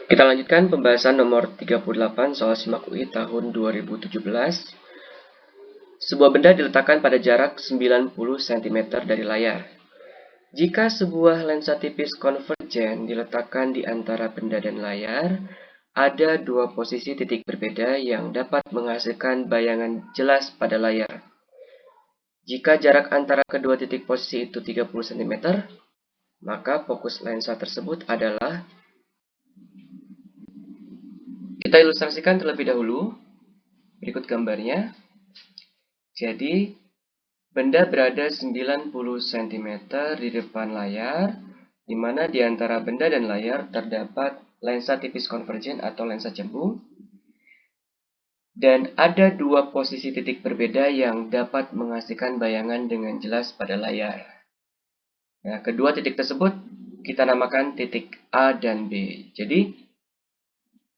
Kita lanjutkan pembahasan nomor 38 soal SIMAK UI tahun 2017. Sebuah benda diletakkan pada jarak 90 cm dari layar. Jika sebuah lensa tipis konvergen diletakkan di antara benda dan layar, ada dua posisi titik berbeda yang dapat menghasilkan bayangan jelas pada layar. Jika jarak antara kedua titik posisi itu 30 cm, maka fokus lensa tersebut adalah. Kita ilustrasikan terlebih dahulu. Berikut gambarnya. Jadi, benda berada 90 cm di depan layar, di mana di antara benda dan layar terdapat lensa tipis konvergen atau lensa cembung. Dan ada dua posisi titik berbeda yang dapat menghasilkan bayangan dengan jelas pada layar. Nah, kedua titik tersebut kita namakan titik A dan B. Jadi,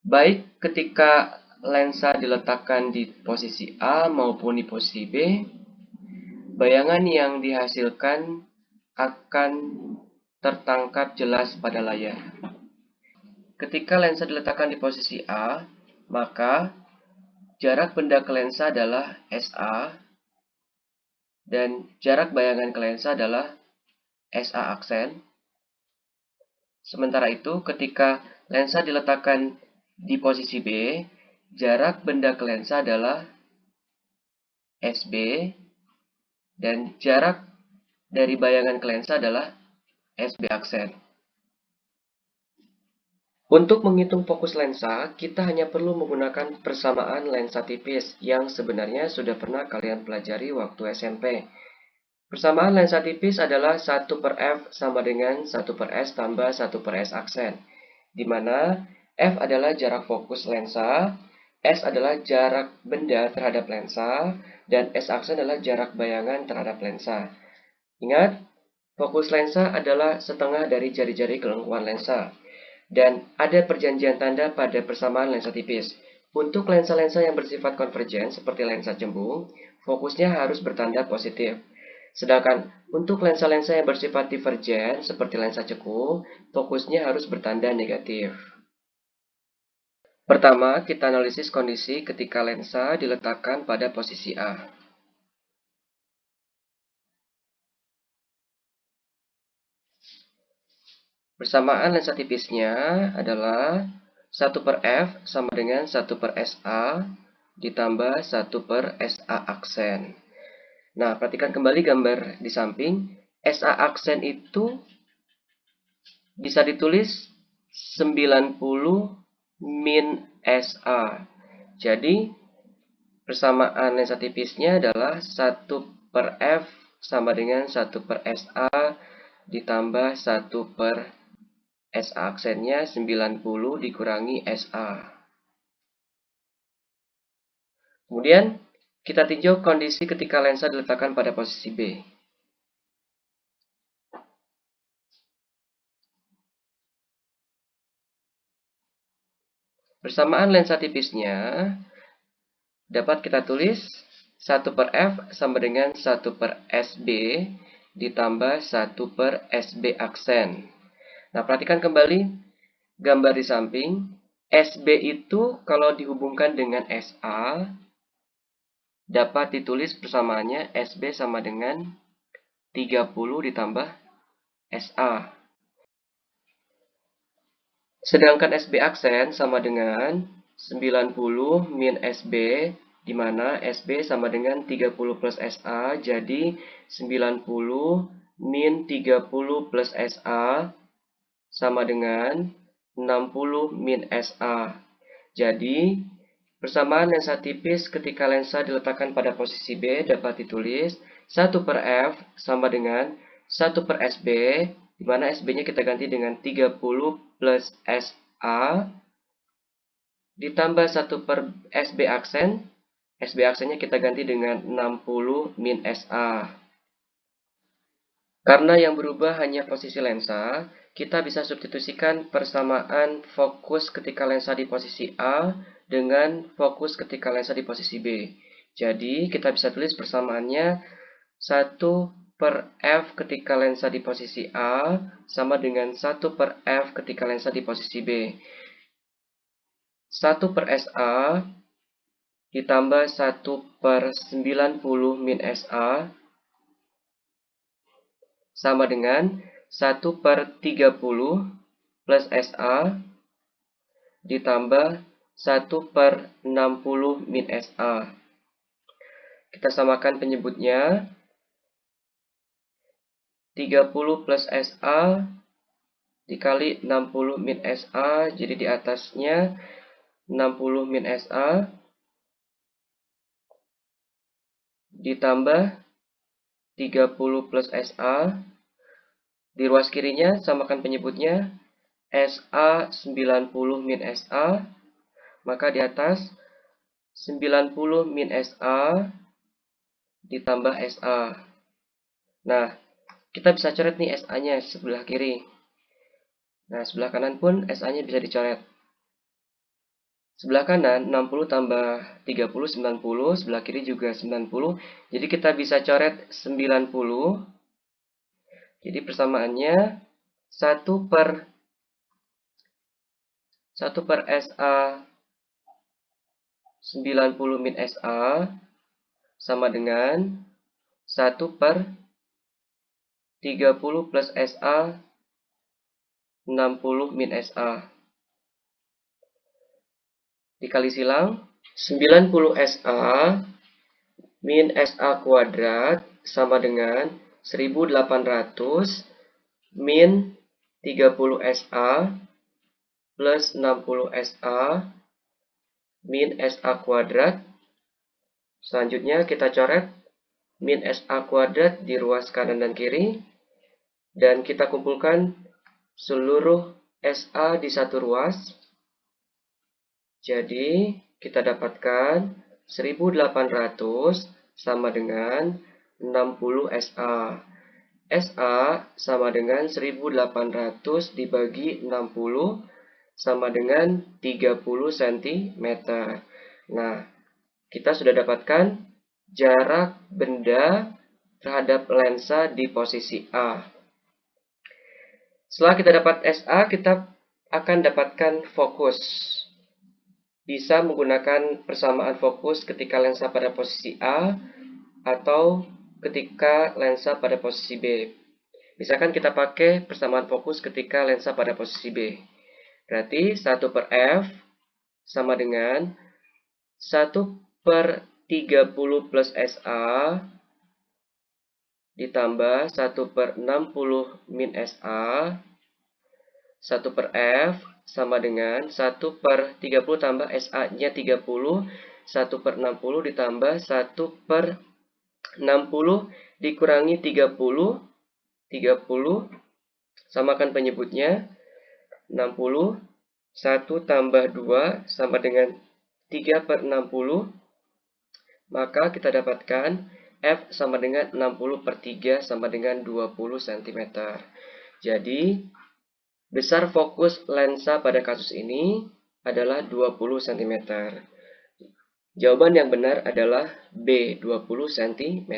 baik ketika lensa diletakkan di posisi A maupun di posisi B, bayangan yang dihasilkan akan tertangkap jelas pada layar. Ketika lensa diletakkan di posisi A, maka jarak benda ke lensa adalah SA, dan jarak bayangan ke lensa adalah SA aksen. Sementara itu, ketika lensa diletakkan di posisi B, jarak benda ke lensa adalah SB, dan jarak dari bayangan ke lensa adalah SB aksen. Untuk menghitung fokus lensa, kita hanya perlu menggunakan persamaan lensa tipis yang sebenarnya sudah pernah kalian pelajari waktu SMP. Persamaan lensa tipis adalah 1/f sama dengan 1/s tambah 1/s aksen, di mana f adalah jarak fokus lensa, s adalah jarak benda terhadap lensa, dan s aksen adalah jarak bayangan terhadap lensa. Ingat, fokus lensa adalah setengah dari jari-jari kelengkuan lensa. Dan ada perjanjian tanda pada persamaan lensa tipis. Untuk lensa-lensa yang bersifat konvergen seperti lensa cembung, fokusnya harus bertanda positif. Sedangkan untuk lensa-lensa yang bersifat divergen seperti lensa cekung, fokusnya harus bertanda negatif. Pertama, kita analisis kondisi ketika lensa diletakkan pada posisi A. Persamaan lensa tipisnya adalah 1/f sama dengan 1/SA ditambah 1/SA aksen. Nah, perhatikan kembali gambar di samping. SA aksen itu bisa ditulis 90 min SA. Jadi, persamaan lensa tipisnya adalah 1/f sama dengan 1/SA ditambah 1/SA aksennya 90 dikurangi SA. Kemudian, kita tinjau kondisi ketika lensa diletakkan pada posisi B. Persamaan lensa tipisnya dapat kita tulis 1/f sama dengan 1/sb ditambah 1/sb aksen. Nah, perhatikan kembali gambar di samping. SB itu kalau dihubungkan dengan SA, dapat ditulis persamaannya SB sama dengan 30 ditambah SA. Sedangkan SB aksen sama dengan 90 min SB, di mana SB sama dengan 30 plus SA, jadi 90 min 30 plus SA sama dengan 60 min SA. Jadi, persamaan lensa tipis ketika lensa diletakkan pada posisi B dapat ditulis 1/f sama dengan 1/sb, di mana SB-nya kita ganti dengan 30 plus SA ditambah 1/sb aksen. SB aksennya kita ganti dengan 60 min SA. Karena yang berubah hanya posisi lensa, kita bisa substitusikan persamaan fokus ketika lensa di posisi A dengan fokus ketika lensa di posisi B. Jadi, kita bisa tulis persamaannya 1/f ketika lensa di posisi A sama dengan 1/f ketika lensa di posisi B. 1 per SA ditambah 1 per 90 min SA sama dengan 1 per 30 plus SA ditambah 1 per 60 min SA. Kita samakan penyebutnya. 30 plus SA dikali 60 min SA, jadi di atasnya 60 min SA ditambah 30 plus SA. Di ruas kirinya samakan penyebutnya. SA 90 min SA, maka di atas 90 min SA ditambah SA. Nah, kita bisa coret nih SA-nya sebelah kiri. Nah, sebelah kanan pun SA-nya bisa dicoret. Sebelah kanan 60 tambah 30, 90. Sebelah kiri juga 90. Jadi kita bisa coret 90. Jadi persamaannya 1 per SA 90 min SA sama dengan 1 per 30 plus SA 60 min SA. Dikali silang, 90 SA min SA kuadrat sama dengan 1800 min 30 SA plus 60 SA min SA kuadrat. Selanjutnya kita coret min SA kuadrat di ruas kanan dan kiri. Dan kita kumpulkan seluruh SA di satu ruas. Jadi kita dapatkan 1800 sama dengan 60 SA. SA sama dengan 1800 dibagi 60 sama dengan 30 cm. Nah, kita sudah dapatkan jarak benda terhadap lensa di posisi A. Setelah kita dapat SA, kita akan dapatkan fokus. Bisa menggunakan persamaan fokus ketika lensa pada posisi A atau ketika lensa pada posisi B. Misalkan kita pakai persamaan fokus ketika lensa pada posisi B. Berarti 1 per F sama dengan 1 per 30 plus SA ditambah 1 per 60 min SA. 1 per F sama dengan 1 per 30 tambah SA-nya 30. 1 per 60 ditambah 1 per 60 dikurangi 30. 30. Samakan penyebutnya. 60. 1 tambah 2 sama dengan 3 per 60. Maka kita dapatkan F sama dengan 60 per 3 sama dengan 20 cm. Jadi, besar fokus lensa pada kasus ini adalah 20 cm. Jawaban yang benar adalah B, 20 cm.